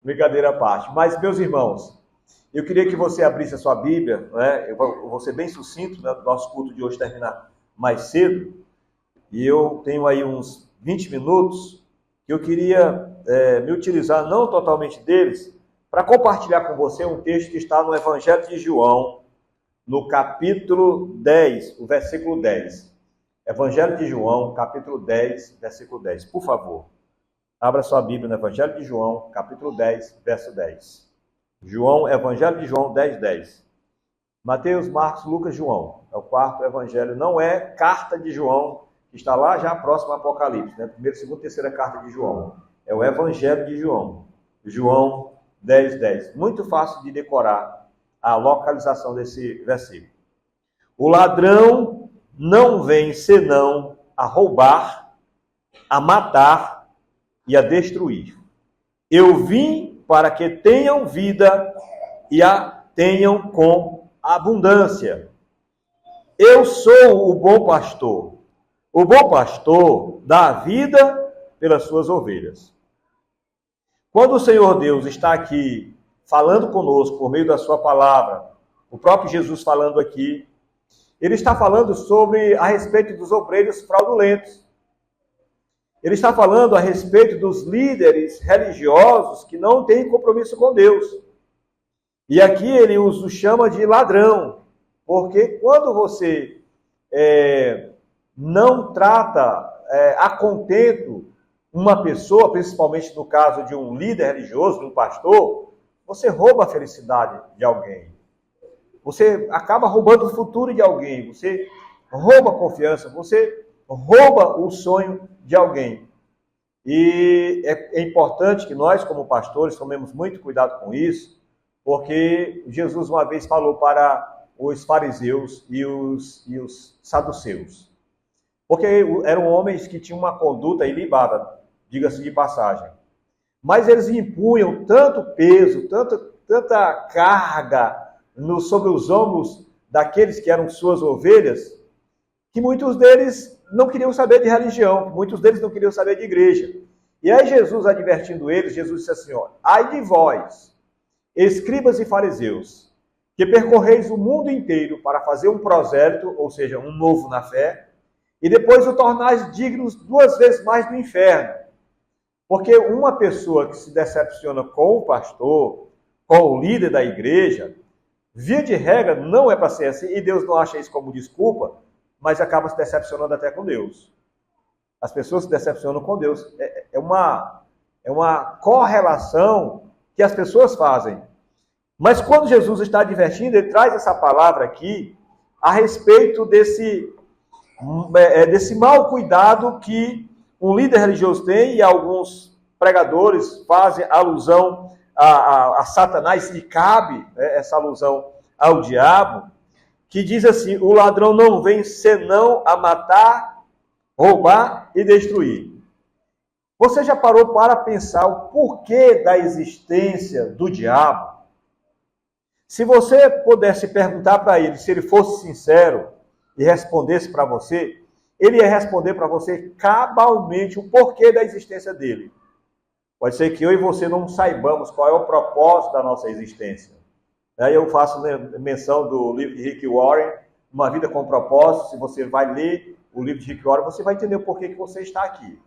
Brincadeira à parte. Mas, meus irmãos, eu queria que você abrisse a sua Bíblia, né? Eu vou ser bem sucinto, né? O nosso culto de hoje termina mais cedo, e eu tenho aí uns 20 minutos que eu queria me utilizar, não totalmente deles, para compartilhar com você um texto que está no Evangelho de João, no capítulo 10, o versículo 10. Evangelho de João, capítulo 10, versículo 10. Por favor, abra sua Bíblia no Evangelho de João, capítulo 10, verso 10. Evangelho de João 10, 10. Mateus, Marcos, Lucas, João. É o quarto evangelho. Não é carta de João, que está lá já próximo ao Apocalipse, né? Primeira, segunda, terceira carta de João. É o Evangelho de João. João 10, 10. Muito fácil de decorar a localização desse versículo. O ladrão não vem senão a roubar, a matar e a destruir. Eu vim para que tenham vida e a tenham com abundância. Eu sou o bom pastor. O bom pastor dá a vida pelas suas ovelhas. Quando o Senhor Deus está aqui falando conosco por meio da sua palavra, o próprio Jesus falando aqui, ele está falando a respeito dos obreiros fraudulentos. Ele está falando a respeito dos líderes religiosos que não têm compromisso com Deus. E aqui ele os chama de ladrão, porque quando você não trata a contento uma pessoa, principalmente no caso de um líder religioso, de um pastor, você rouba a felicidade de alguém. Você acaba roubando o futuro de alguém, você rouba a confiança, você rouba o sonho de alguém. E é importante que nós, como pastores, tomemos muito cuidado com isso, porque Jesus uma vez falou para os fariseus e os saduceus. Porque eram homens que tinham uma conduta ilibada, diga-se de passagem. Mas eles impunham tanto peso, tanta carga sobre os ombros daqueles que eram suas ovelhas, que muitos deles não queriam saber de religião, muitos deles não queriam saber de igreja. E aí Jesus, advertindo eles, Jesus disse assim, ai de vós, escribas e fariseus, que percorreis o mundo inteiro para fazer um prosélito, ou seja, um novo na fé, e depois o tornais dignos 2 vezes mais do inferno. Porque uma pessoa que se decepciona com o pastor, com o líder da igreja, via de regra, não é para ser assim, e Deus não acha isso como desculpa, mas acaba se decepcionando até com Deus. As pessoas se decepcionam com Deus. É uma correlação que as pessoas fazem. Mas quando Jesus está advertindo, ele traz essa palavra aqui a respeito desse mau cuidado que um líder religioso tem, e alguns pregadores fazem alusão a Satanás, e cabe essa alusão ao diabo, que diz assim, o ladrão não vem senão a matar, roubar e destruir. Você já parou para pensar o porquê da existência do diabo? Se você pudesse perguntar para ele, se ele fosse sincero e respondesse para você, ele ia responder para você cabalmente o porquê da existência dele. Pode ser que eu e você não saibamos qual é o propósito da nossa existência. Aí eu faço menção do livro de Rick Warren, Uma Vida com Propósito. Se você vai ler o livro de Rick Warren, você vai entender o porquê que você está aqui.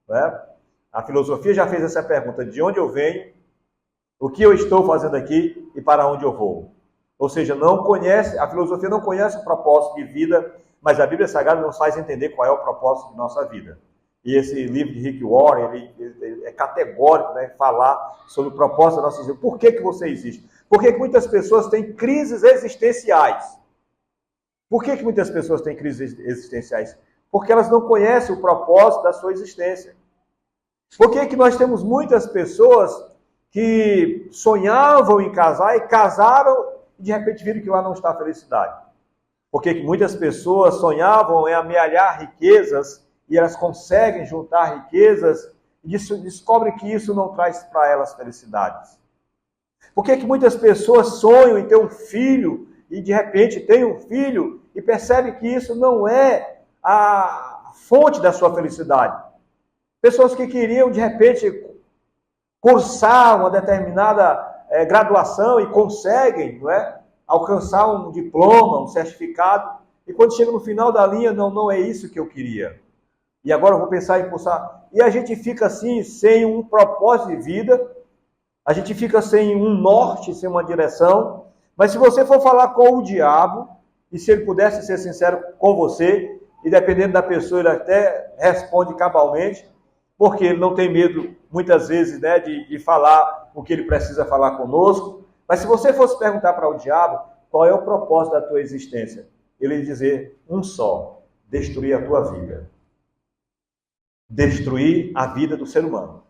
Né? A filosofia já fez essa pergunta, de onde eu venho, o que eu estou fazendo aqui e para onde eu vou. Ou seja, a filosofia não conhece o propósito de vida, mas a Bíblia Sagrada nos faz entender qual é o propósito de nossa vida. E esse livro de Rick Warren, ele é categórico, né, falar sobre o propósito da nossa vida. Por que você existe? Por que muitas pessoas têm crises existenciais? Por que muitas pessoas têm crises existenciais? Porque elas não conhecem o propósito da sua existência. Por que nós temos muitas pessoas que sonhavam em casar e casaram e de repente viram que lá não está a felicidade? Por que muitas pessoas sonhavam em amealhar riquezas e elas conseguem juntar riquezas e descobrem que isso não traz para elas felicidades? Por que muitas pessoas sonham em ter um filho e de repente tem um filho e percebem que isso não é a fonte da sua felicidade? Pessoas que queriam de repente cursar uma determinada graduação e conseguem, não é, alcançar um diploma, um certificado, e quando chega no final da linha, não é isso que eu queria. E agora eu vou pensar em cursar. E a gente fica assim, sem um propósito de vida, a gente fica sem um norte, sem uma direção. Mas se você for falar com o diabo, e se ele pudesse ser sincero com você, e dependendo da pessoa, ele até responde cabalmente, porque ele não tem medo, muitas vezes, né, de falar o que ele precisa falar conosco. Mas se você fosse perguntar para o diabo, qual é o propósito da tua existência? Ele ia dizer um só: destruir a tua vida. Destruir a vida do ser humano.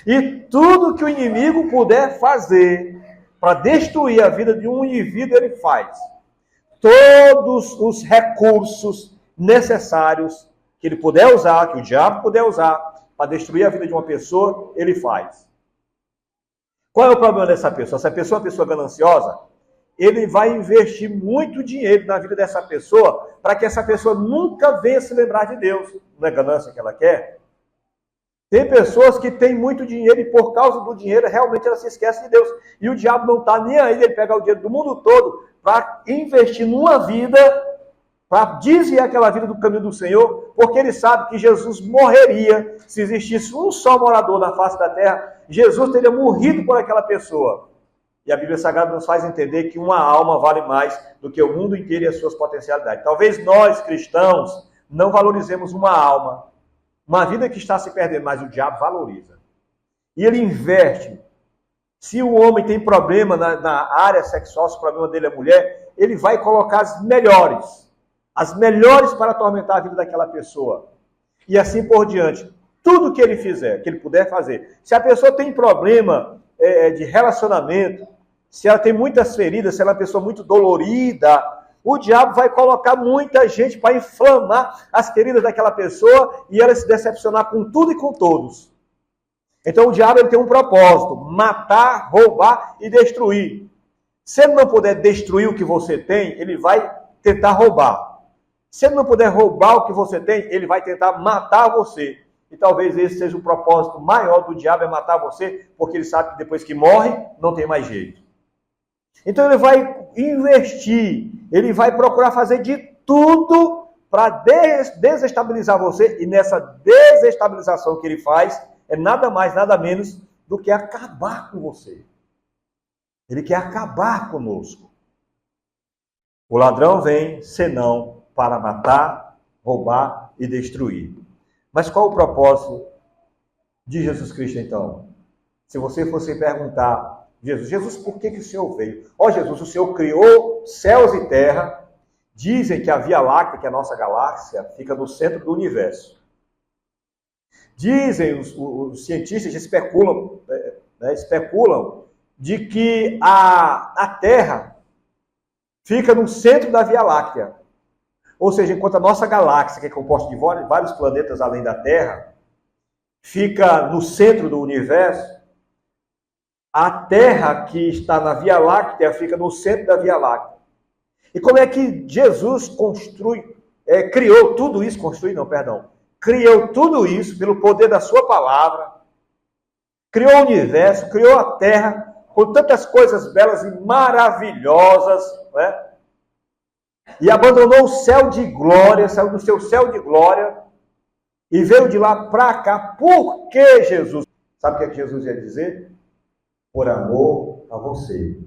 E tudo que o inimigo puder fazer para destruir a vida de um indivíduo, ele faz. Todos os recursos necessários que ele puder usar, que o diabo puder usar, para destruir a vida de uma pessoa, ele faz. Qual é o problema dessa pessoa? Se a pessoa é uma pessoa gananciosa, ele vai investir muito dinheiro na vida dessa pessoa para que essa pessoa nunca venha se lembrar de Deus. Não é ganância que ela quer? Tem pessoas que têm muito dinheiro e por causa do dinheiro realmente ela se esquece de Deus. E o diabo não está nem aí, ele pega o dinheiro do mundo todo para investir numa vida, para desviar aquela vida do caminho do Senhor, porque ele sabe que Jesus morreria se existisse um só morador na face da terra. Jesus teria morrido por aquela pessoa. E a Bíblia Sagrada nos faz entender que uma alma vale mais do que o mundo inteiro e as suas potencialidades. Talvez nós, cristãos, não valorizemos uma alma, uma vida que está se perdendo, mas o diabo valoriza. E ele investe. Se o homem tem problema na área sexual, se o problema dele é mulher, ele vai colocar as melhores para atormentar a vida daquela pessoa. E assim por diante. Tudo que ele fizer, que ele puder fazer. Se a pessoa tem problema de relacionamento, se ela tem muitas feridas, se ela é uma pessoa muito dolorida, o diabo vai colocar muita gente para inflamar as feridas daquela pessoa e ela se decepcionar com tudo e com todos. Então o diabo ele tem um propósito: matar, roubar e destruir. Se ele não puder destruir o que você tem, ele vai tentar roubar. Se ele não puder roubar o que você tem, ele vai tentar matar você. E talvez esse seja o propósito maior do diabo, é matar você, porque ele sabe que depois que morre, não tem mais jeito. Então ele vai investir, ele vai procurar fazer de tudo para desestabilizar você, e nessa desestabilização que ele faz, é nada mais, nada menos do que acabar com você. Ele quer acabar conosco. O ladrão vem, senão para matar, roubar e destruir. Mas qual o propósito de Jesus Cristo, então? Se você fosse perguntar, Jesus, por que o Senhor veio? Jesus, o Senhor criou céus e terra. Dizem que a Via Láctea, que é a nossa galáxia, fica no centro do universo. Dizem, os cientistas especulam de que a Terra fica no centro da Via Láctea. Ou seja, enquanto a nossa galáxia, que é composta de vários planetas além da Terra, fica no centro do universo, a Terra que está na Via Láctea fica no centro da Via Láctea. E como é que Jesus criou tudo isso? Criou tudo isso pelo poder da sua palavra, criou o universo, criou a Terra com tantas coisas belas e maravilhosas, né? E abandonou o céu de glória, saiu do seu céu de glória e veio de lá para cá. Por que Jesus? Sabe o que é que Jesus ia dizer? Por amor a você.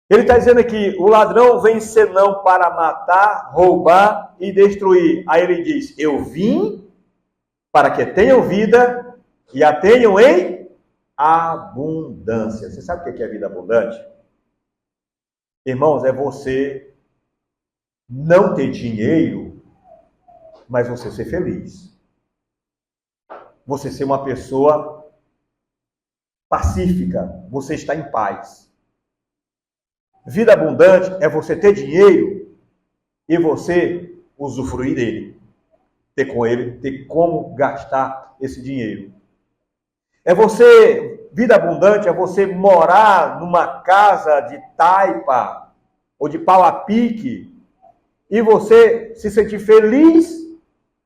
Ele está dizendo aqui, o ladrão vem senão para matar, roubar e destruir. Aí ele diz, eu vim para que tenham vida e a tenham em abundância. Você sabe o que é vida abundante? Irmãos, é você não ter dinheiro, mas você ser feliz. Você ser uma pessoa pacífica, você está em paz. Vida abundante é você ter dinheiro e você usufruir dele. Ter como gastar esse dinheiro. Vida abundante é você morar numa casa de taipa ou de pau a pique e você se sentir feliz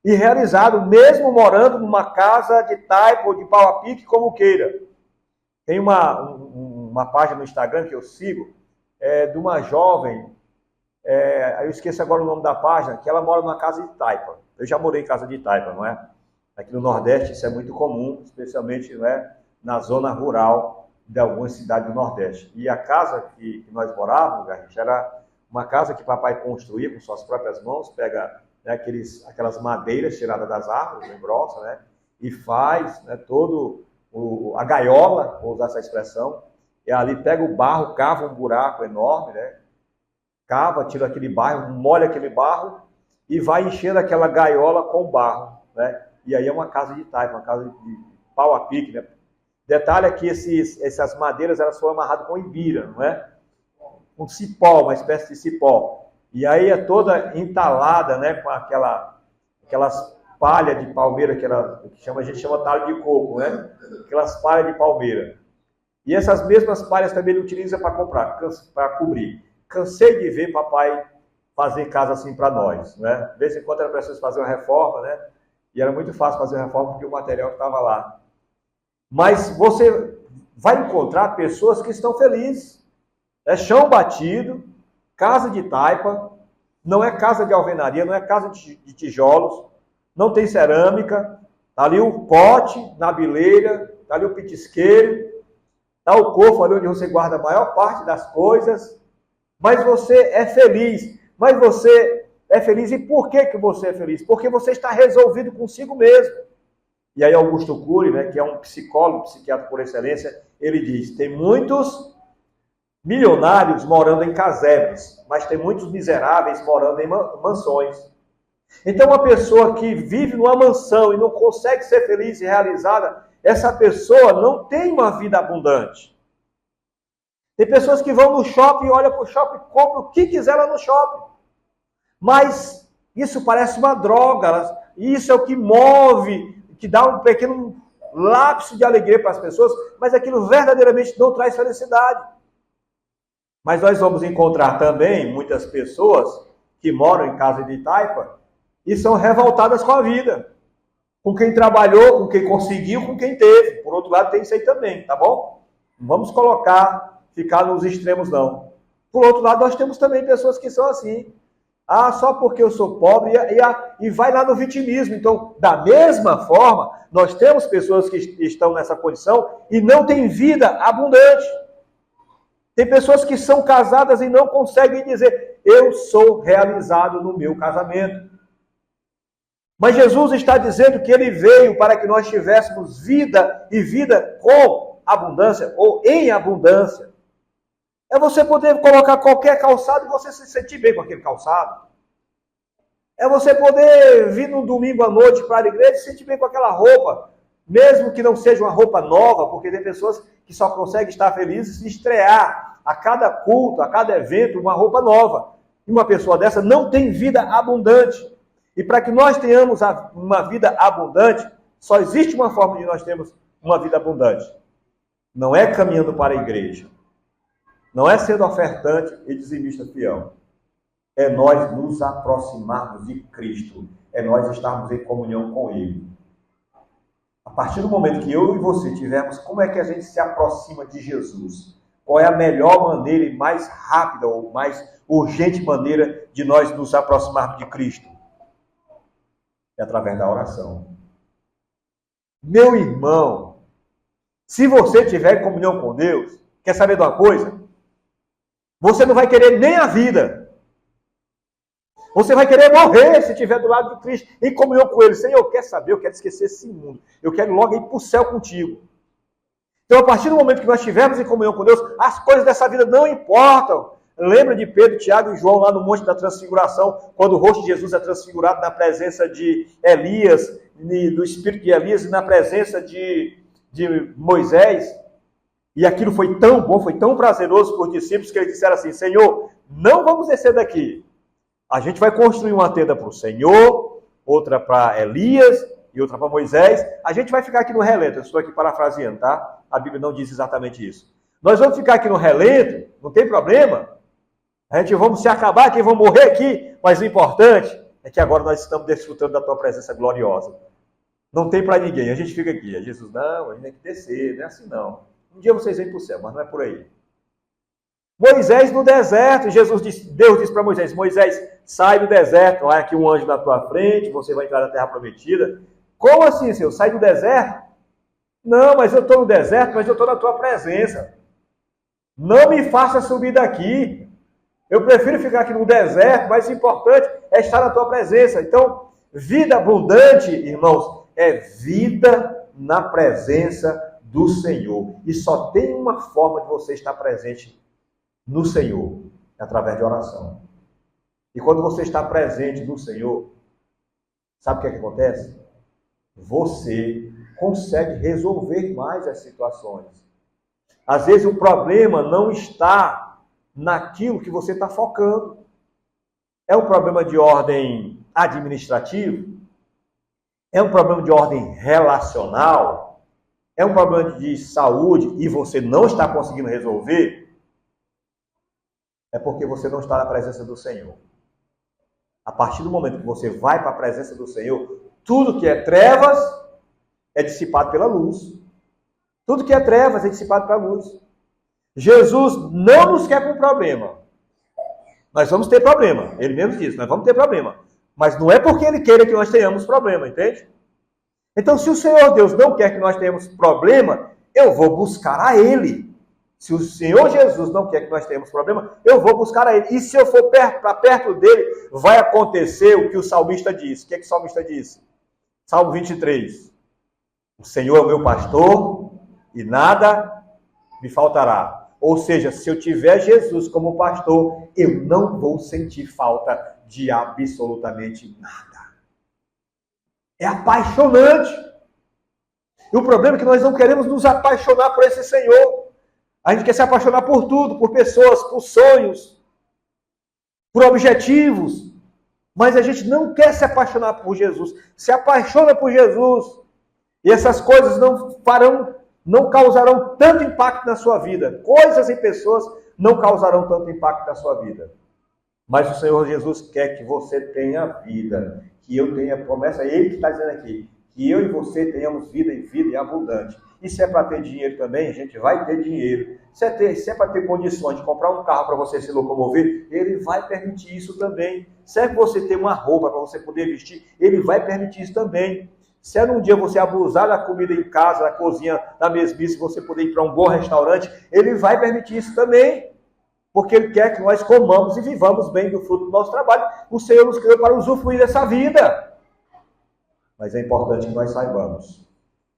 e realizado, mesmo morando numa casa de taipa ou de pau a pique, como queira. Tem uma página no Instagram que eu sigo, de uma jovem, eu esqueço agora o nome da página, que ela mora numa casa de taipa. Eu já morei em casa de taipa, não é? Aqui no Nordeste isso é muito comum, especialmente, não é, na zona rural de algumas cidades do Nordeste. E a casa que nós morávamos, Garrincha, era uma casa que papai construía com suas próprias mãos, pega, né, aquelas madeiras tiradas das árvores, bem grossas, né, e faz, né, a gaiola, vou usar essa expressão, e ali pega o barro, cava um buraco enorme, né, cava, tira aquele barro, molha aquele barro e vai enchendo aquela gaiola com barro, né, e aí é uma casa de taipa, uma casa de pau a pique, né. Detalhe é que essas madeiras elas foram amarradas com ibira, não é? Um cipó, uma espécie de cipó. E aí é toda entalada, né, com aquelas palhas de palmeira a gente chama talho de coco, né? Aquelas palhas de palmeira. E essas mesmas palhas também ele utiliza para cobrir. Cansei de ver papai fazer casa assim para nós, né? De vez em quando era preciso fazer uma reforma, né? E era muito fácil fazer uma reforma porque o material estava lá. Mas você vai encontrar pessoas que estão felizes. É chão batido, casa de taipa, não é casa de alvenaria, não é casa de tijolos, não tem cerâmica, está ali o pote na bileira, está ali o pitisqueiro, está o cofre ali onde você guarda a maior parte das coisas, mas você é feliz. Mas você é feliz e por que você é feliz? Porque você está resolvido consigo mesmo. E aí Augusto Cury, né, que é um psicólogo, psiquiatra por excelência, ele diz, tem muitos milionários morando em casebres, mas tem muitos miseráveis morando em mansões. Então, uma pessoa que vive numa mansão e não consegue ser feliz e realizada, essa pessoa não tem uma vida abundante. Tem pessoas que vão no shopping, olham para o shopping, compram o que quiser lá no shopping. Mas isso parece uma droga, isso é o que move, que dá um pequeno lapso de alegria para as pessoas, mas aquilo verdadeiramente não traz felicidade. Mas nós vamos encontrar também muitas pessoas que moram em casa de taipa e são revoltadas com a vida. Com quem trabalhou, com quem conseguiu, com quem teve. Por outro lado, tem isso aí também, tá bom? Não vamos ficar nos extremos, não. Por outro lado, nós temos também pessoas que são assim. Ah, só porque eu sou pobre e vai lá no vitimismo. Então, da mesma forma, nós temos pessoas que estão nessa condição e não têm vida abundante. Tem pessoas que são casadas e não conseguem dizer, eu sou realizado no meu casamento. Mas Jesus está dizendo que ele veio para que nós tivéssemos vida e vida com abundância ou em abundância. É você poder colocar qualquer calçado e você se sentir bem com aquele calçado. É você poder vir no domingo à noite para a igreja e se sentir bem com aquela roupa. Mesmo que não seja uma roupa nova, porque tem pessoas que só conseguem estar felizes se estrear a cada culto, a cada evento, uma roupa nova. E uma pessoa dessa não tem vida abundante. E para que nós tenhamos uma vida abundante, só existe uma forma de nós termos uma vida abundante. Não é caminhando para a igreja. Não é sendo ofertante e dizimista fiel. É nós nos aproximarmos de Cristo. É nós estarmos em comunhão com Ele. A partir do momento que eu e você tivermos, como é que a gente se aproxima de Jesus? Qual é a melhor maneira e mais rápida ou mais urgente maneira de nós nos aproximarmos de Cristo? É através da oração. Meu irmão, se você tiver comunhão com Deus, quer saber de uma coisa? Você não vai querer nem a vida. Você vai querer morrer se estiver do lado de Cristo, em comunhão com Ele. Senhor, quer saber? Eu quero esquecer esse mundo. Eu quero logo ir para o céu contigo. Então, a partir do momento que nós estivermos em comunhão com Deus, as coisas dessa vida não importam. Lembra de Pedro, Tiago e João lá no Monte da Transfiguração, quando o rosto de Jesus é transfigurado na presença de Elias, do espírito de Elias, e na presença de Moisés. E aquilo foi tão bom, foi tão prazeroso para os discípulos, que eles disseram assim, Senhor, não vamos descer daqui. A gente vai construir uma tenda para o Senhor, outra para Elias e outra para Moisés. A gente vai ficar aqui no relento. Eu estou aqui parafraseando, tá? A Bíblia não diz exatamente isso. Nós vamos ficar aqui no relento, não tem problema. A gente vamos se acabar aqui, vamos morrer aqui. Mas o importante é que agora nós estamos desfrutando da tua presença gloriosa. Não tem para ninguém, a gente fica aqui. Jesus, não, a gente tem que descer, não é assim não. Um dia vocês vêm para o céu, mas não é por aí. Moisés no deserto, Deus disse para Moisés, Moisés, sai do deserto, vai aqui um anjo na tua frente, você vai entrar na terra prometida. Como assim, Senhor? Sai do deserto? Não, mas eu estou no deserto, mas eu estou na tua presença. Não me faça subir daqui. Eu prefiro ficar aqui no deserto, mas o importante é estar na tua presença. Então, vida abundante, irmãos, é vida na presença do Senhor. E só tem uma forma de você estar presente no Senhor, através de oração. E quando você está presente no Senhor, sabe o que é que acontece? Você consegue resolver mais as situações. Às vezes o problema não está naquilo que você está focando. É um problema de ordem administrativa? É um problema de ordem relacional? É um problema de saúde e você não está conseguindo resolver? É porque você não está na presença do Senhor. A partir do momento que você vai para a presença do Senhor, tudo que é trevas é dissipado pela luz. Tudo que é trevas é dissipado pela luz. Jesus não nos quer com problema. Nós vamos ter problema. Ele mesmo diz, nós vamos ter problema. Mas não é porque Ele queira que nós tenhamos problema, entende? Então, se o Senhor Deus não quer que nós tenhamos problema, eu vou buscar a Ele. Se o Senhor Jesus não quer que nós tenhamos problema, eu vou buscar a Ele. E se eu for para perto dele, vai acontecer o que o salmista disse. O que é que o salmista disse? Salmo 23. O Senhor é o meu pastor e nada me faltará. Ou seja, se eu tiver Jesus como pastor, eu não vou sentir falta de absolutamente nada. É apaixonante. E o problema é que nós não queremos nos apaixonar por esse Senhor. A gente quer se apaixonar por tudo, por pessoas, por sonhos, por objetivos. Mas a gente não quer se apaixonar por Jesus. Se apaixona por Jesus. E essas coisas não causarão tanto impacto na sua vida. Coisas e pessoas não causarão tanto impacto na sua vida. Mas o Senhor Jesus quer que você tenha vida. Que eu tenha promessa. É Ele que está dizendo aqui. Que eu e você tenhamos vida e vida abundante. E se é para ter dinheiro também, a gente vai ter dinheiro. Se é para ter condições de comprar um carro para você se locomover, Ele vai permitir isso também. Se é para você ter uma roupa para você poder vestir, Ele vai permitir isso também. Se é num dia você abusar da comida em casa, da cozinha, da mesmice, você poder ir para um bom restaurante, Ele vai permitir isso também. Porque Ele quer que nós comamos e vivamos bem do fruto do nosso trabalho. O Senhor nos criou para usufruir dessa vida. Mas é importante que nós saibamos.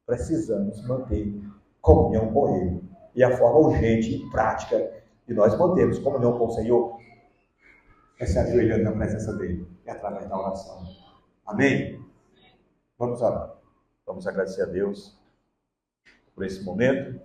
Precisamos manter comunhão com Ele. E a forma urgente e prática de nós mantermos comunhão com o Senhor é se ajoelhando na presença dEle. É através da oração. Amém? Vamos orar. Vamos agradecer a Deus por esse momento.